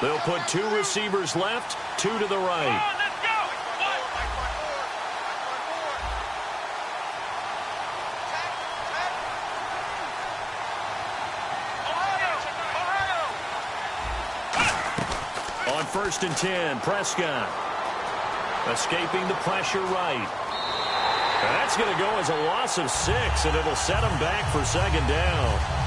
They'll put 2 receivers left, 2 to the right. On 1st and 10, Prescott. Escaping the pressure right. That's going to go as a loss of 6, and it'll set them back for 2nd down.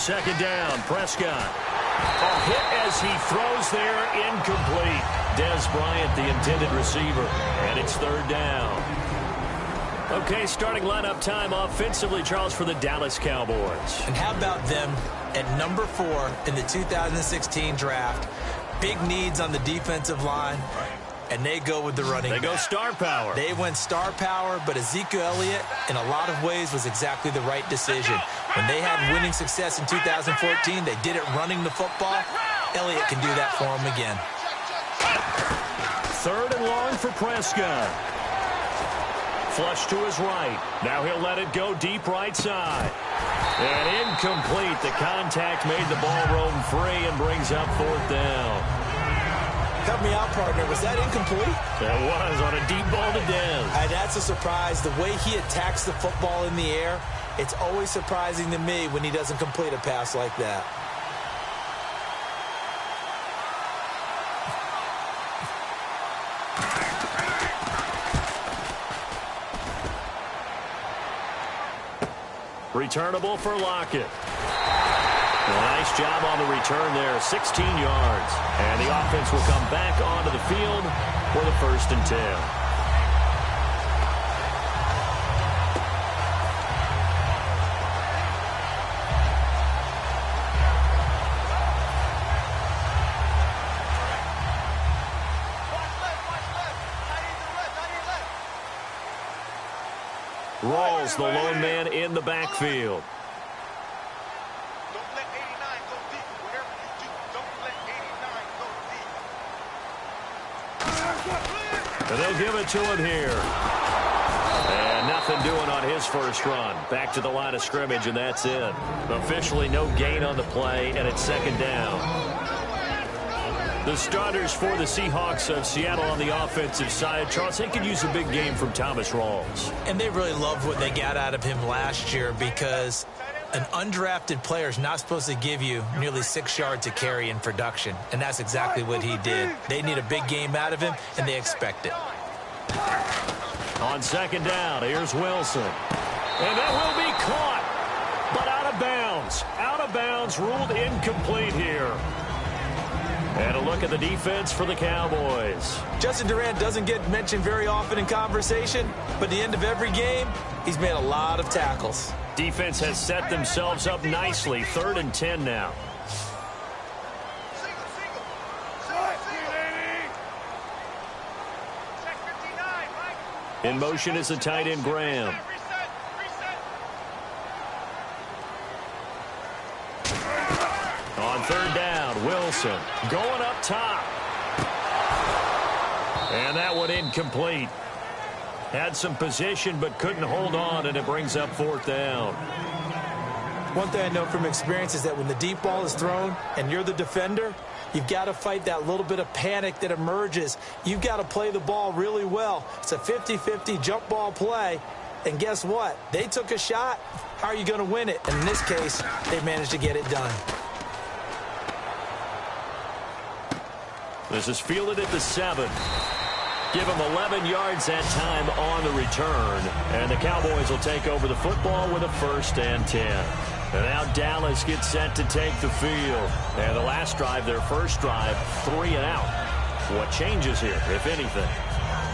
Second down, Prescott. A hit as he throws there, incomplete. Dez Bryant, the intended receiver, and it's 3rd down. Okay, starting lineup time offensively, Charles, for the Dallas Cowboys. And how about them at number 4 in the 2016 draft? Big needs on the defensive line, and they go with the running back. They go star power. They went star power, but Ezekiel Elliott, in a lot of ways, was exactly the right decision. When they had winning success in 2014, they did it running the football. Elliott can do that for them again. 3rd and long for Prescott. Flush to his right. Now he'll let it go deep right side. And incomplete. The contact made the ball roam free and brings up 4th down. Help me out, partner. Was that incomplete? That was on a deep ball to Dez. That's a surprise. The way he attacks the football in the air, it's always surprising to me when he doesn't complete a pass like that. Returnable for Lockett. Nice job on the return there, 16 yards. And the offense will come back onto the field for the 1st and 10. Rawls, the lone man in the backfield. Don't let 89 go deep. Whatever you do, don't let 89 go deep. And they'll give it to him here. And nothing doing on his first run. Back to the line of scrimmage, and that's it. Officially no gain on the play, and it's 2nd down. The starters for the Seahawks of Seattle on the offensive side. Charles, they could use a big game from Thomas Rawls. And they really loved what they got out of him last year because an undrafted player is not supposed to give you nearly 6 yards a carry in production. And that's exactly what he did. They need a big game out of him, and they expect it. On 2nd down, here's Wilson. And that will be caught, but out of bounds. Out of bounds, ruled incomplete here. And a look at the defense for the Cowboys. Justin Durant doesn't get mentioned very often in conversation, but at the end of every game, he's made a lot of tackles. Defense has set themselves up nicely. 3rd and 10 now. In motion is the tight end, Graham. On 3rd down, Wilson going up top. And that one incomplete. Had some position but couldn't hold on, and it brings up 4th down. One thing I know from experience is that when the deep ball is thrown and you're the defender, you've got to fight that little bit of panic that emerges. You've got to play the ball really well. It's a 50-50 jump ball play. And guess what? They took a shot. How are you going to win it? And in this case, they managed to get it done. This is fielded at the 7. Give him 11 yards that time on the return. And the Cowboys will take over the football with a 1st and 10. And now Dallas gets set to take the field. And the last drive, their first drive, 3 and out. What changes here, if anything?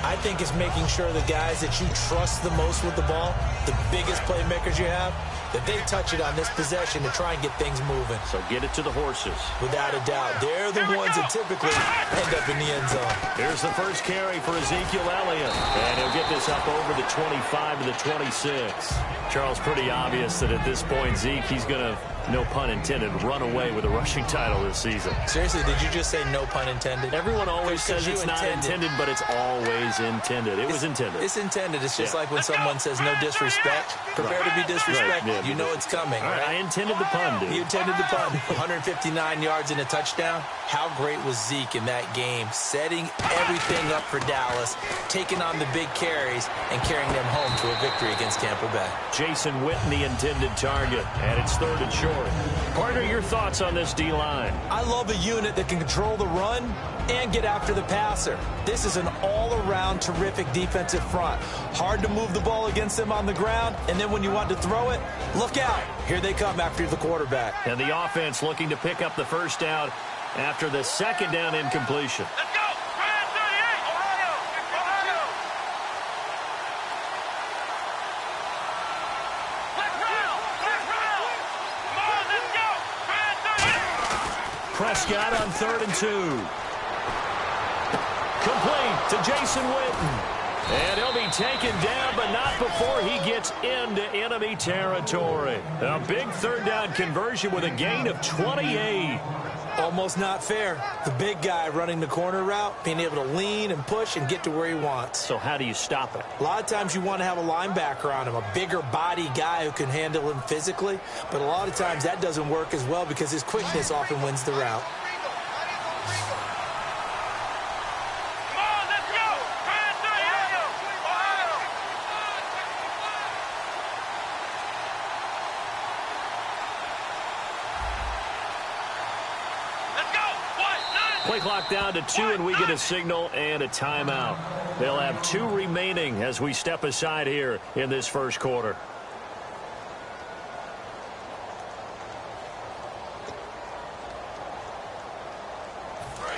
I think it's making sure the guys that you trust the most with the ball, the biggest playmakers you have, that they touch it on this possession to try and get things moving. So get it to the horses. Without a doubt, they're the ones that typically end up in the end zone. Here's the first carry for Ezekiel Elliott. And he'll get this up over the 25 to the 26. Charles, pretty obvious that at this point, Zeke, he's going to, no pun intended, run away with a rushing title this season. Seriously, did you just say no pun intended? Everyone always says it's not intended, but it's always intended. It was intended. It's intended. It's just like when someone says no disrespect. Prepare to be disrespected. Right. Yeah, you know it's coming. All right, I intended the pun, dude. You intended the pun. 159 yards and a touchdown. How great was Zeke in that game, setting everything up for Dallas, taking on the big carries, and carrying them home to a victory against Tampa Bay. Jason Witten, the intended target, and it's 3rd and short. Partner, your thoughts on this D-line? I love a unit that can control the run and get after the passer. This is an all-around terrific defensive front. Hard to move the ball against them on the ground, and then when you want to throw it, look out. Here they come after the quarterback. And the offense looking to pick up the first down after the second down incompletion. Let's go! Brand 38! Ohio! Ohio! Let's round! Let's round! Come on, let's go! Brand 38! Prescott on 3rd and 2. Complete to Jason Witten. And he'll be taken down, but not before he gets into enemy territory. A big 3rd down conversion with a gain of 28. Almost not fair. The big guy running the corner route, being able to lean and push and get to where he wants. So how do you stop it? A lot of times you want to have a linebacker on him, a bigger body guy who can handle him physically. But a lot of times that doesn't work as well because his quickness often wins the route. Play clock down to 2, and we get a signal and a timeout. They'll have 2 remaining as we step aside here in this first quarter.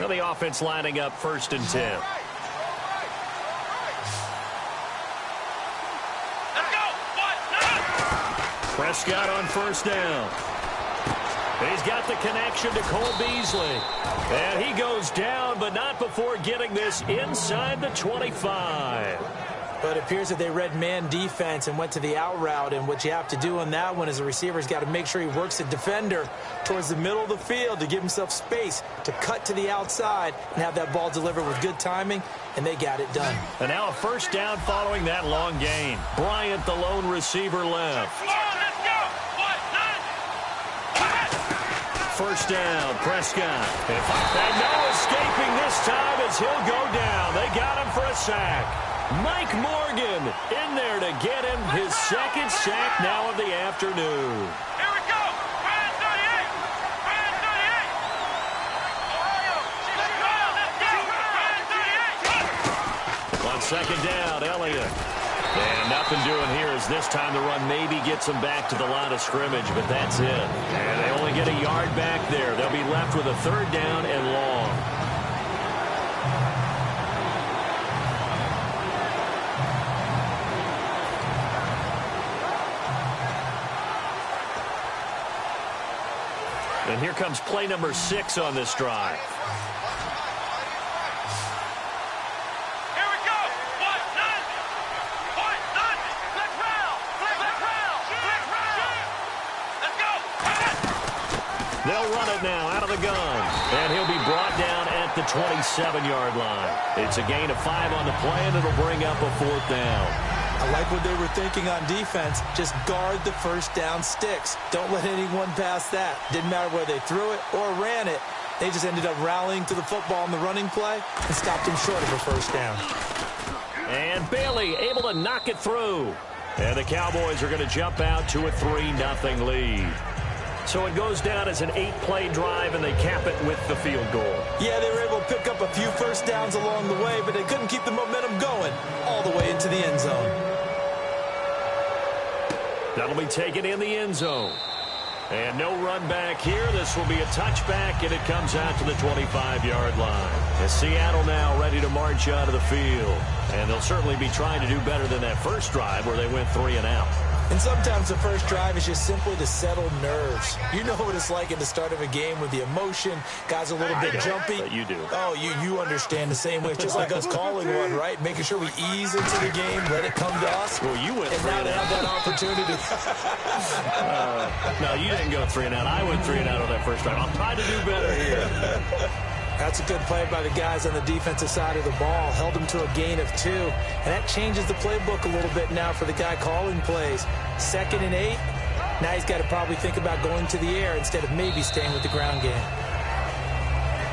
Now the offense lining up 1st and 10. Prescott on 1st down. He's got the connection to Cole Beasley. And he goes down, but not before getting this inside the 25. But it appears that they read man defense and went to the out route. And what you have to do on that one is the receiver's got to make sure he works the defender towards the middle of the field to give himself space to cut to the outside and have that ball delivered with good timing, and they got it done. And now a 1st down following that long gain. Bryant, the lone receiver, left. 1st down, Prescott. And no escaping this time as he'll go down. They got him for a sack. Mike Morgan in there to get him his 2nd sack now of the afternoon. Here we go! Brand 38! Brand 38! Ohio! Let's go! Brand 38! On 2nd down, Elliott. And nothing doing here as this time the run maybe gets them back to the line of scrimmage, but that's it. And they only get a yard back there. They'll be left with a 3rd down and long. And here comes play number 6 on this drive. They'll run it now out of the gun. And he'll be brought down at the 27-yard line. It's a gain of 5 on the play, and it'll bring up a 4th down. I like what they were thinking on defense. Just guard the 1st down sticks. Don't let anyone pass that. Didn't matter whether they threw it or ran it. They just ended up rallying to the football in the running play and stopped him short of a 1st down. And Bailey able to knock it through. And the Cowboys are going to jump out to a 3-0 lead. So it goes down as an 8-play drive, and they cap it with the field goal. Yeah, they were able to pick up a few 1st downs along the way, but they couldn't keep the momentum going all the way into the end zone. That'll be taken in the end zone. And no run back here. This will be a touchback, and it comes out to the 25-yard line. As Seattle now ready to march out of the field. And they'll certainly be trying to do better than that first drive where they went 3 and out. And sometimes the first drive is just simply to settle nerves. You know what it's like at the start of a game with the emotion. Guys a little bit jumpy. But you do. Oh, you understand the same way. It's just like us calling one, right? Making sure we ease into the game, let it come to us. Well, you went and now they have that opportunity. No, you didn't go 3 and out. I went 3 and out on that first drive. I'll try to do better here. That's a good play by the guys on the defensive side of the ball. Held them to a gain of 2. And that changes the playbook a little bit now for the guy calling plays. 2nd and 8. Now he's got to probably think about going to the air instead of maybe staying with the ground game.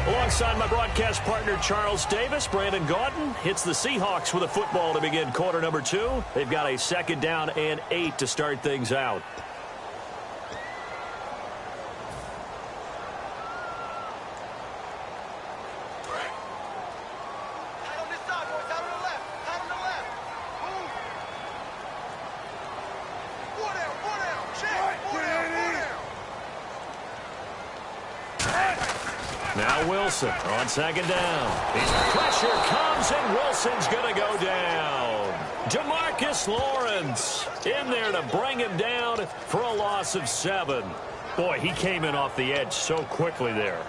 Alongside my broadcast partner, Charles Davis, Brandon Gaudin hits the Seahawks with a football to begin quarter number 2. They've got a 2nd down and 8 to start things out. Now Wilson on 2nd down. Pressure comes, and Wilson's going to go down. Demarcus Lawrence in there to bring him down for a loss of 7. Boy, he came in off the edge so quickly there.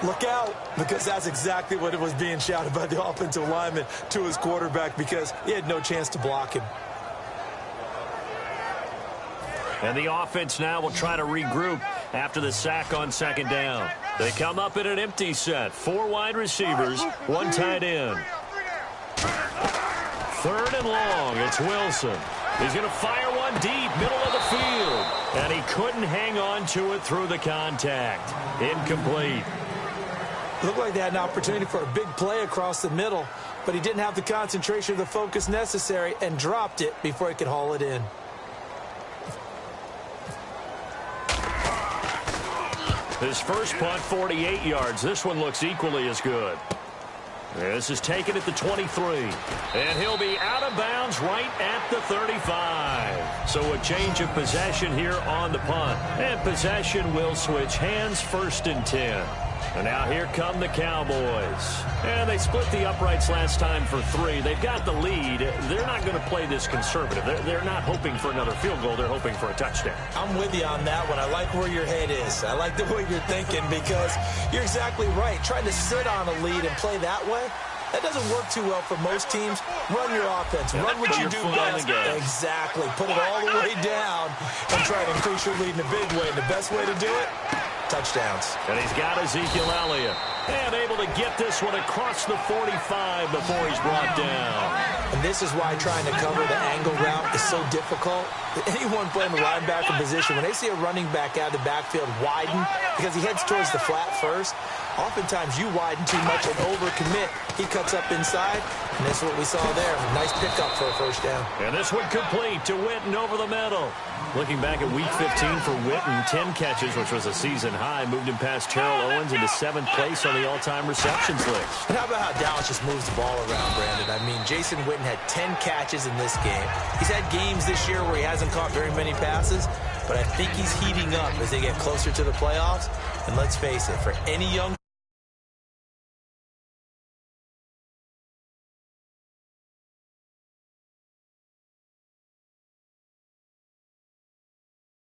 Look out, because that's exactly what it was being shouted by the offensive lineman to his quarterback, because he had no chance to block him. And the offense now will try to regroup after the sack on 2nd down. They come up in an empty set. 4 wide receivers, 1 tight end. 3rd and long. It's Wilson. He's going to fire one deep, middle of the field. And he couldn't hang on to it through the contact. Incomplete. Looked like they had an opportunity for a big play across the middle, but he didn't have the concentration or the focus necessary and dropped it before he could haul it in. His first punt, 48 yards. This one looks equally as good. This is taken at the 23. And he'll be out of bounds right at the 35. So a change of possession here on the punt. And possession will switch hands, 1st and 10. And now here come the Cowboys. And they split the uprights last time for 3. They've got the lead. They're not going to play this conservative. They're not hoping for another field goal. They're hoping for a touchdown. I'm with you on that one. I like where your head is. I like the way you're thinking, because you're exactly right. Trying to sit on a lead and play that way, that doesn't work too well for most teams. Run your offense. Run what you do best. Exactly. Put it all the way down and try to increase your lead in a big way. And the best way to do it, touchdowns. And he's got Ezekiel Elliott. And able to get this one across the 45 before he's brought down. And this is why trying to cover the angle route is so difficult. Anyone playing the linebacker position, when they see a running back out of the backfield widen, because he heads towards the flat first, oftentimes you widen too much and overcommit. He cuts up inside, and that's what we saw there. Nice pickup for a 1st down. And this one complete to Witten over the middle. Looking back at Week 15 for Witten, 10 catches, which was a season high, moved him past Terrell Owens into 7th place on the all-time receptions list. And how about how Dallas just moves the ball around, Brandon? I mean, Jason Witten had 10 catches in this game. He's had games this year where he hasn't caught very many passes, but I think he's heating up as they get closer to the playoffs. And let's face it, for any young